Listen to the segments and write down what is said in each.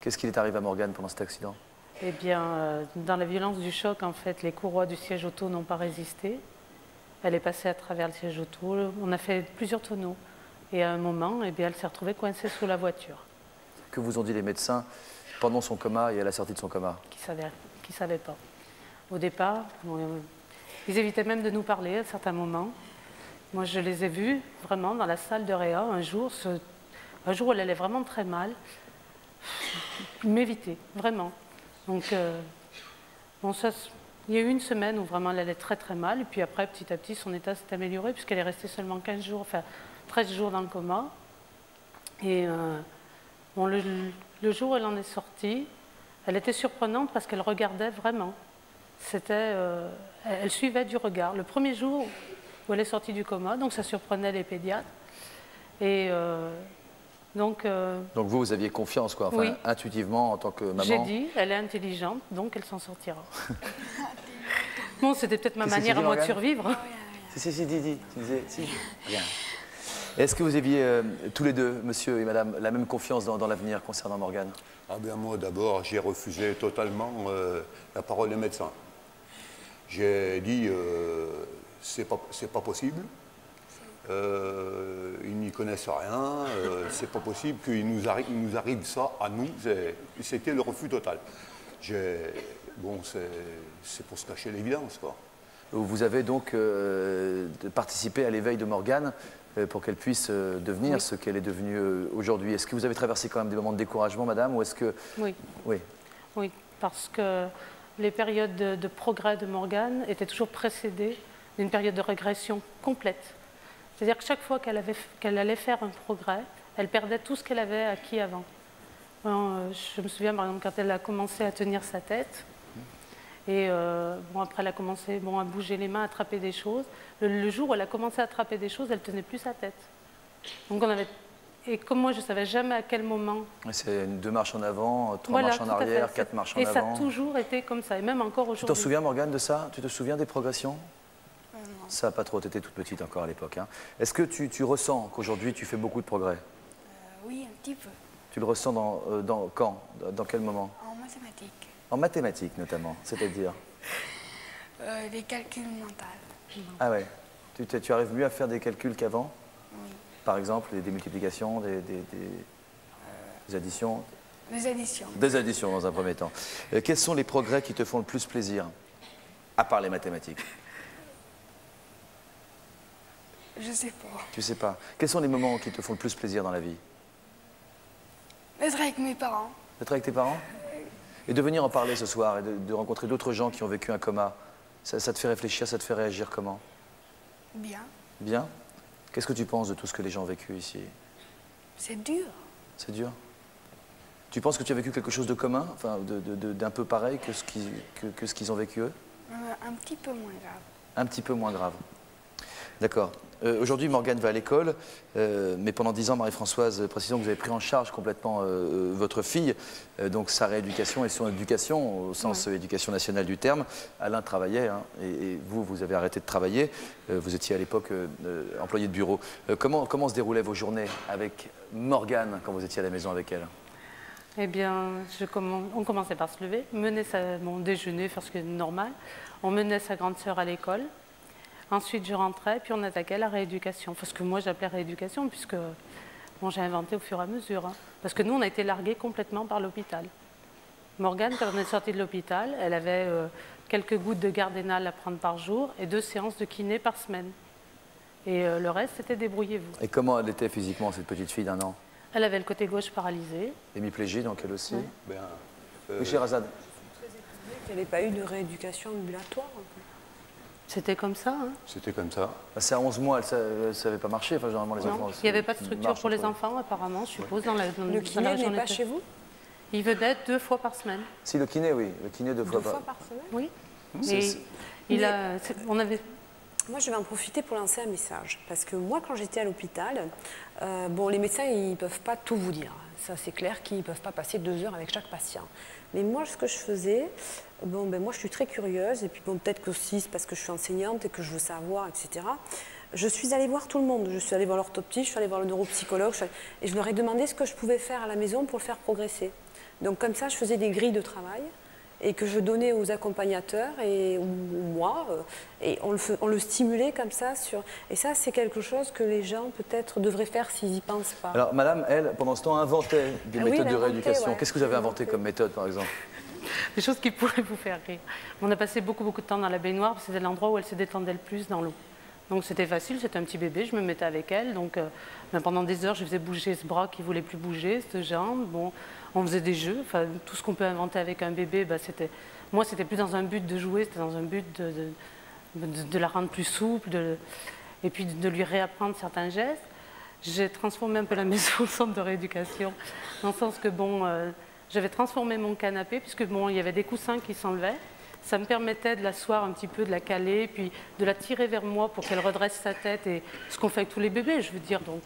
Qu'est-ce qu'il est arrivé à Morgane pendant cet accident? Eh bien, dans la violence du choc, en fait, les courroies du siège auto n'ont pas résisté. Elle est passée à travers le siège auto. On a fait plusieurs tonneaux. Et à un moment, eh bien, elle s'est retrouvée coincée sous la voiture. Que vous ont dit les médecins pendant son coma et à la sortie de son coma? Qui ne savaient pas. Au départ, ils évitaient même de nous parler à certains moments. Moi, je les ai vus vraiment dans la salle de réa un jour où elle allait vraiment très mal. Ils m'évitaient, vraiment. Donc, bon, il y a eu une semaine où vraiment elle allait très très mal. Et puis après, petit à petit, son état s'est amélioré puisqu'elle est restée seulement 15 jours, enfin 13 jours dans le coma. Et bon, le jour où elle en est sortie, elle était surprenante parce qu'elle regardait vraiment. Elle suivait du regard. Le premier jour où elle est sortie du coma, donc ça surprenait les pédiatres. Et donc vous aviez confiance, quoi, enfin, oui. Intuitivement, en tant que maman. J'ai dit, elle est intelligente, donc elle s'en sortira. Bon, c'était peut-être ma manière à moi de survivre. Si, dis. Tu disais, si. Bien. Est-ce que vous aviez tous les deux, monsieur et madame, la même confiance dans l'avenir concernant Morgane? Ah bien moi d'abord j'ai refusé totalement la parole des médecins. J'ai dit c'est pas possible, ils n'y connaissent rien, c'est pas possible qu'il nous arrive ça à nous, c'était le refus total. Bon c'est pour se cacher l'évidence quoi. Vous avez donc participé à l'éveil de Morgane pour qu'elle puisse devenir ce qu'elle est devenue aujourd'hui. Est-ce que vous avez traversé quand même des moments de découragement, madame, ou est-ce que... Oui. Oui, parce que les périodes de progrès de Morgane étaient toujours précédées d'une période de régression complète. C'est-à-dire que chaque fois qu'elle allait faire un progrès, elle perdait tout ce qu'elle avait acquis avant. Alors, je me souviens, par exemple, quand elle a commencé à tenir sa tête, et bon, après, elle a commencé à bouger les mains, à attraper des choses. Le jour où elle a commencé à attraper des choses, elle ne tenait plus sa tête. Donc et comme moi, je ne savais jamais à quel moment... C'est 2 marches en avant, 3 marches en arrière, 4 marches en avant. Et ça a toujours été comme ça, et même encore aujourd'hui. Tu t'en souviens, Morgane, de ça? Tu te souviens des progressions? Non. Ça n'a pas trop, tu étais toute petite encore à l'époque. Hein. Est-ce que tu ressens qu'aujourd'hui, tu fais beaucoup de progrès? Oui, un petit peu. Tu le ressens quand? Dans quel moment? En mathématiques. En mathématiques, notamment, c'est-à-dire? Les calculs mentaux. Ah ouais. Tu arrives mieux à faire des calculs qu'avant? Oui. Par exemple, des multiplications, des additions? Des additions. Des additions, dans un premier temps. Quels sont les progrès qui te font le plus plaisir, à part les mathématiques? Je sais pas. Tu sais pas. Quels sont les moments qui te font le plus plaisir dans la vie? Être avec mes parents. D'être avec tes parents? Et de venir en parler ce soir et de rencontrer d'autres gens qui ont vécu un coma, ça te fait réfléchir, ça te fait réagir comment? Bien. Bien? Qu'est-ce que tu penses de tout ce que les gens ont vécu ici? C'est dur. C'est dur? Tu penses que tu as vécu quelque chose de commun, enfin, d'un peu pareil que ce qu'ils ont vécu eux? Un petit peu moins grave. Un petit peu moins grave. D'accord. Aujourd'hui, Morgane va à l'école, mais pendant 10 ans, Marie-Françoise, précisons que vous avez pris en charge complètement votre fille, donc sa rééducation et son éducation, au sens éducation nationale du terme. Alain travaillait, hein, et vous avez arrêté de travailler. Vous étiez à l'époque employé de bureau. Comment se déroulaient vos journées avec Morgane quand vous étiez à la maison avec elle? Eh bien, on commençait par se lever, mener mon déjeuner, faire ce qui est normal. On menait sa grande sœur à l'école. Ensuite, je rentrais, puis on attaquait la rééducation. Enfin, ce que moi, j'appelais rééducation, puisque bon, j'ai inventé au fur et à mesure. Hein. Parce que nous, on a été largués complètement par l'hôpital. Morgane, quand on est sorti de l'hôpital, elle avait quelques gouttes de Gardénal à prendre par jour et 2 séances de kiné par semaine. Et le reste, c'était débrouillez-vous. Et comment elle était physiquement, cette petite fille d'1 an? Elle avait le côté gauche paralysé. Hémiplégie, donc elle aussi. Ben, Oui, Sherazade. Elle n'ait pas eu de rééducation ambulatoire. C'était comme ça. Hein. c'était comme ça. C'est à 11 mois, ça n'avait pas marché, enfin, généralement les Non, enfants. il n'y avait pas de structure pour les enfants, apparemment, je suppose, dans la Le kiné n'est pas chez vous? Il venait 2 fois par semaine. Si, le kiné, oui. Le kiné 2 fois 2 fois par semaine? Oui. C'est- Et on avait... Moi, je vais en profiter pour lancer un message. Parce que moi, quand j'étais à l'hôpital, bon, les médecins, ils ne peuvent pas tout vous dire. Ça, c'est clair qu'ils ne peuvent pas passer 2 heures avec chaque patient. Mais moi, ce que je faisais, bon, ben, moi, je suis très curieuse. Et puis, bon, peut-être qu'aussi, c'est parce que je suis enseignante et que je veux savoir, etc. Je suis allée voir tout le monde. Je suis allée voir l'orthoptiste, je suis allée voir le neuropsychologue. Et je leur ai demandé ce que je pouvais faire à la maison pour le faire progresser. Donc comme ça, je faisais des grilles de travail et que je donnais aux accompagnateurs ou moi, et on le stimulait comme ça. Et ça, c'est quelque chose que les gens peut-être devraient faire s'ils n'y pensent pas. Alors, madame, elle, pendant ce temps, inventait des méthodes de rééducation. Ouais. Qu'est-ce que vous avez inventé comme méthode, par exemple? Des choses qui pourraient vous faire rire. On a passé beaucoup de temps dans la baignoire, parce que c'était l'endroit où elle se détendait le plus dans l'eau. Donc c'était facile, c'était un petit bébé, je me mettais avec elle. Donc pendant des heures, je faisais bouger ce bras qui ne voulait plus bouger, cette jambe. Bon, on faisait des jeux, enfin, tout ce qu'on peut inventer avec un bébé, bah, moi, c'était plus dans un but de jouer, c'était dans un but de la rendre plus souple, et puis de lui réapprendre certains gestes. J'ai transformé un peu la maison en centre de rééducation, dans le sens que j'avais transformé mon canapé, puisque il y avait des coussins qui s'enlevaient. Ça me permettait de l'asseoir un petit peu, de la caler, puis de la tirer vers moi pour qu'elle redresse sa tête, et ce qu'on fait avec tous les bébés, je veux dire. Donc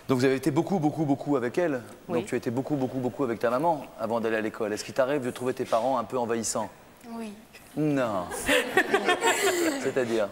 vous avez été beaucoup avec elle. Oui. Donc tu as été beaucoup avec ta maman avant d'aller à l'école. Est-ce qu'il t'arrive de trouver tes parents un peu envahissants? Oui. Non. C'est-à-dire?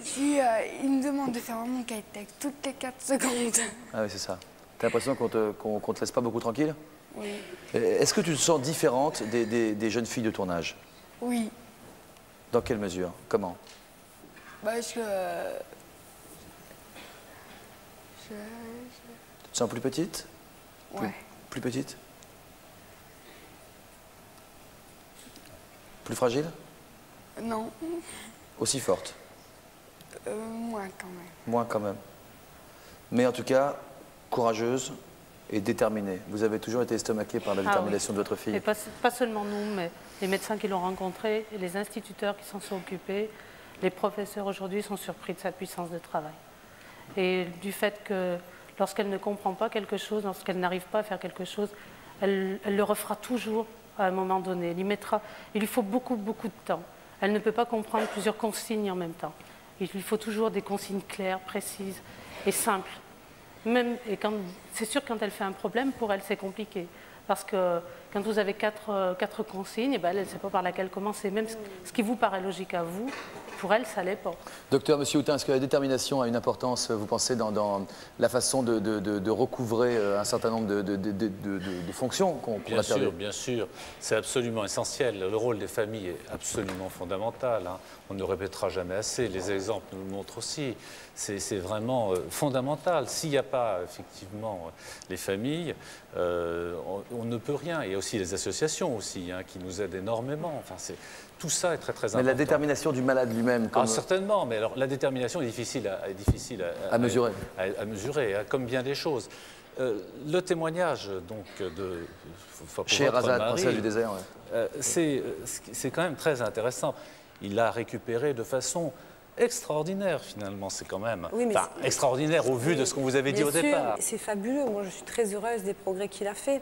Si il me demande de faire mon high-tech toutes les 4 secondes. Ah oui, c'est ça. T'as l'impression qu'on te laisse pas beaucoup tranquille? Oui. Est-ce que tu te sens différente des jeunes filles de ton âge? Oui. Dans quelle mesure? Comment? Parce que... Tu te sens plus petite? Ouais. Plus petite? Plus fragile? Non. Aussi forte? Moins quand même. Moins quand même. Mais en tout cas, courageuse et déterminée. Vous avez toujours été estomaquée par la détermination de votre fille. Et pas seulement nous, mais les médecins qui l'ont rencontrée, et les instituteurs qui s'en sont occupés, les professeurs aujourd'hui sont surpris de sa puissance de travail. Et du fait que lorsqu'elle ne comprend pas quelque chose, lorsqu'elle n'arrive pas à faire quelque chose, elle le refera toujours à un moment donné. Il lui faut beaucoup de temps. Elle ne peut pas comprendre plusieurs consignes en même temps. Il lui faut toujours des consignes claires, précises et simples. C'est sûr que quand elle fait un problème, pour elle, c'est compliqué. Parce que quand vous avez quatre consignes, eh ben, elle ne sait pas par laquelle commencer. Même ce qui vous paraît logique à vous, pour elle, ça ne l'est pas. Docteur, monsieur Houtin, est-ce que la détermination a une importance, vous pensez, dans la façon de recouvrer un certain nombre de fonctions qu'on a perdues? Bien sûr. C'est absolument essentiel. Le rôle des familles est absolument fondamental. Hein. On ne le répétera jamais assez. Les exemples nous le montrent aussi. C'est vraiment fondamental. S'il n'y a pas, effectivement, les familles, on ne peut rien. Il y a aussi les associations aussi, hein, qui nous aident énormément. Enfin, tout ça est très important. Mais la détermination du malade lui-même comme... certainement, mais alors la détermination est difficile à mesurer. À mesurer, hein, comme bien des choses. Le témoignage donc, de Scheherazade, princesse du désert, ouais. C'est quand même très intéressant. Il l'a récupéré de façon extraordinaire finalement, c'est quand même extraordinaire au vu de ce qu'on vous avait dit au départ. C'est fabuleux, moi je suis très heureuse des progrès qu'il a fait,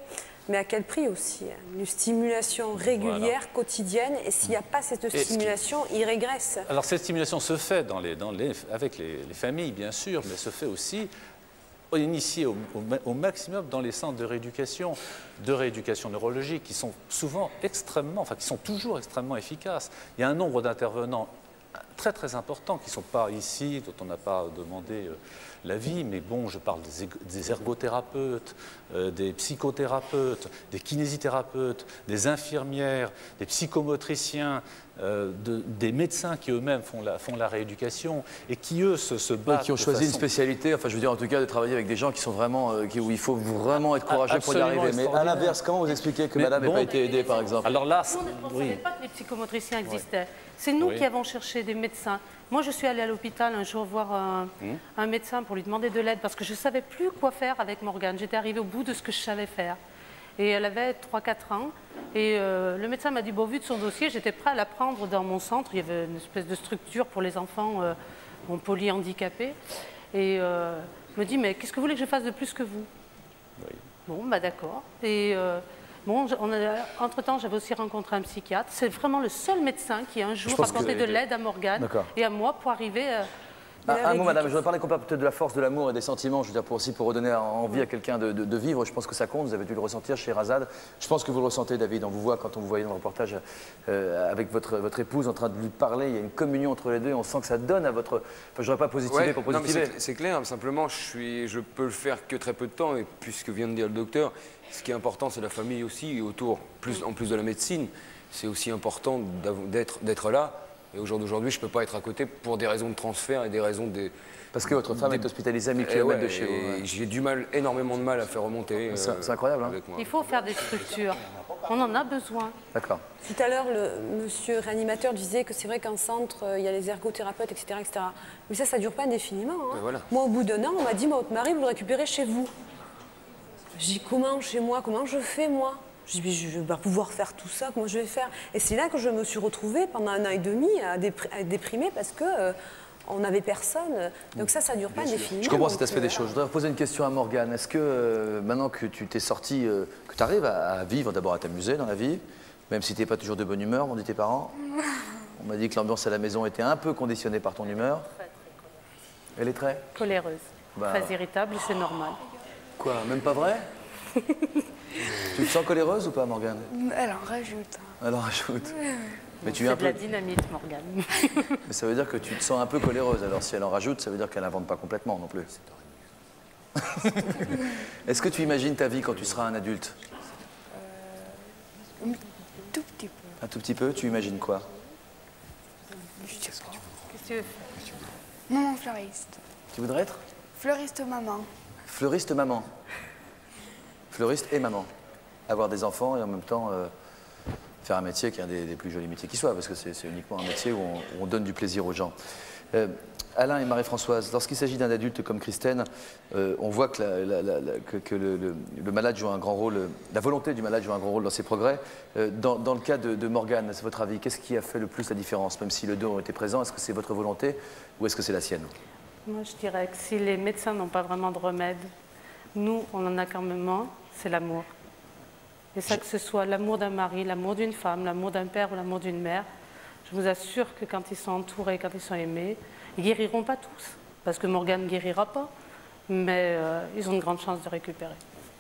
mais à quel prix aussi? Une stimulation régulière, quotidienne, et s'il n'y a pas cette stimulation, il régresse. Alors cette stimulation se fait avec les familles bien sûr, mais se fait aussi initiée au maximum dans les centres de rééducation neurologique qui sont souvent qui sont toujours extrêmement efficaces. Il y a un nombre d'intervenants très importants qui ne sont pas ici, dont on n'a pas demandé l'avis, mais bon, je parle des ergothérapeutes, des psychothérapeutes, des kinésithérapeutes, des infirmières, des psychomotriciens, des médecins qui eux-mêmes font la rééducation et qui eux se battent. Qui ont choisi une spécialité, enfin je veux dire en tout cas de travailler avec des gens qui sont vraiment, où il faut vraiment être courageux pour y arriver. Mais à l'inverse, comment vous expliquez que madame n'ait pas été aidée par exemple? Alors là, on ne savait pas que les psychomotriciens existaient. C'est nous qui avons cherché des médecins. Moi, je suis allée à l'hôpital un jour voir un médecin pour lui demander de l'aide parce que je ne savais plus quoi faire avec Morgane. J'étais arrivée au bout de ce que je savais faire. Et elle avait 3-4 ans. Et le médecin m'a dit, bon, vu de son dossier, j'étais prêt à la prendre dans mon centre. Il y avait une espèce de structure pour les enfants polyhandicapés. Et il me dit, mais qu'est-ce que vous voulez que je fasse de plus que vous? Oui. Bon, bah d'accord. Et entre-temps, j'avais aussi rencontré un psychiatre. C'est vraiment le seul médecin qui a un jour apporté de l'aide à Morgane et à moi pour arriver Un mot, madame, je voudrais parler complètement peut-être de la force de l'amour et des sentiments, je veux dire, aussi pour redonner envie à quelqu'un de vivre. Je pense que ça compte, vous avez dû le ressentir chez Razad. Je pense que vous le ressentez, David, on vous voit quand on vous voyait dans le reportage avec votre épouse en train de lui parler, il y a une communion entre les deux, et on sent que ça donne à votre... Enfin, je ne voudrais pas positiver Ouais, pour non, mais positiver. c'est clair, simplement, je peux le faire que très peu de temps, et puisque vient de dire le docteur, ce qui est important, c'est la famille aussi, et autour, en plus de la médecine, c'est aussi important d'être là. Et au jour d'aujourd'hui, je ne peux pas être à côté pour des raisons de transfert et des raisons de... Parce que votre femme est hospitalisée à 1000 km de chez vous. Ouais. J'ai énormément de mal à faire remonter. C'est incroyable, hein. Avec moi. Il faut faire des structures. On en a besoin. D'accord. Tout à l'heure, le monsieur réanimateur disait que c'est vrai qu'en centre, il y a les ergothérapeutes, etc. etc. Mais ça ne dure pas indéfiniment. Hein. Voilà. Moi, au bout d'un an, on m'a dit, votre mari, vous le récupérez chez vous. J'ai dit, comment chez moi? Comment je fais, moi? Je dis, je vais pas pouvoir faire tout ça, comment je vais faire? Et c'est là que je me suis retrouvée pendant 1 an et demi à déprimer parce que on n'avait personne. Donc ça ne dure pas indéfiniment. Je comprends cet aspect des voilà. choses. Je voudrais poser une question à Morgane. Est-ce que maintenant que tu t'es sorti, que tu arrives à vivre, d'abord à t'amuser dans la vie, même si tu n'es pas toujours de bonne humeur, m'ont dit tes parents? On m'a dit que l'ambiance à la maison était un peu conditionnée par ton humeur. Elle est très Coléreuse. Bah. Très irritable, c'est normal. Quoi? Même pas vrai? Tu te sens coléreuse ou pas, Morgane? Elle en rajoute. Alors rajoute. Mais tu es un C'est de peu. la dynamite, Morgane. Mais ça veut dire que tu te sens un peu coléreuse. Alors si elle en rajoute, ça veut dire qu'elle n'invente pas complètement non plus. Est-ce que tu imagines ta vie quand tu seras un adulte? Tout petit peu. Un tout petit peu. Tu imagines quoi? Je sais pas. Qu'est-ce que tu veux faire? Maman fleuriste. Tu voudrais être Fleuriste maman. fleuriste maman. Fleuriste et maman. Avoir des enfants et en même temps faire un métier qui est un des plus jolis métiers qui soit, parce que c'est uniquement un métier où on donne du plaisir aux gens. Alain et Marie-Françoise, lorsqu'il s'agit d'un adulte comme Christine, on voit que, le malade joue un grand rôle, la volonté du malade joue un grand rôle dans ses progrès. Dans le cas de Morgane, à votre avis, qu'est-ce qui a fait le plus la différence? Même si les deux ont été présents, est-ce que c'est votre volonté ou est-ce que c'est la sienne? Moi, je dirais que si les médecins n'ont pas vraiment de remède, nous, on en a quand même un, c'est l'amour. Et ça, que ce soit l'amour d'un mari, l'amour d'une femme, l'amour d'un père ou l'amour d'une mère, je vous assure que quand ils sont entourés, quand ils sont aimés, ils guériront pas tous, parce que Morgane ne guérira pas, mais ils ont de grandes chances de récupérer.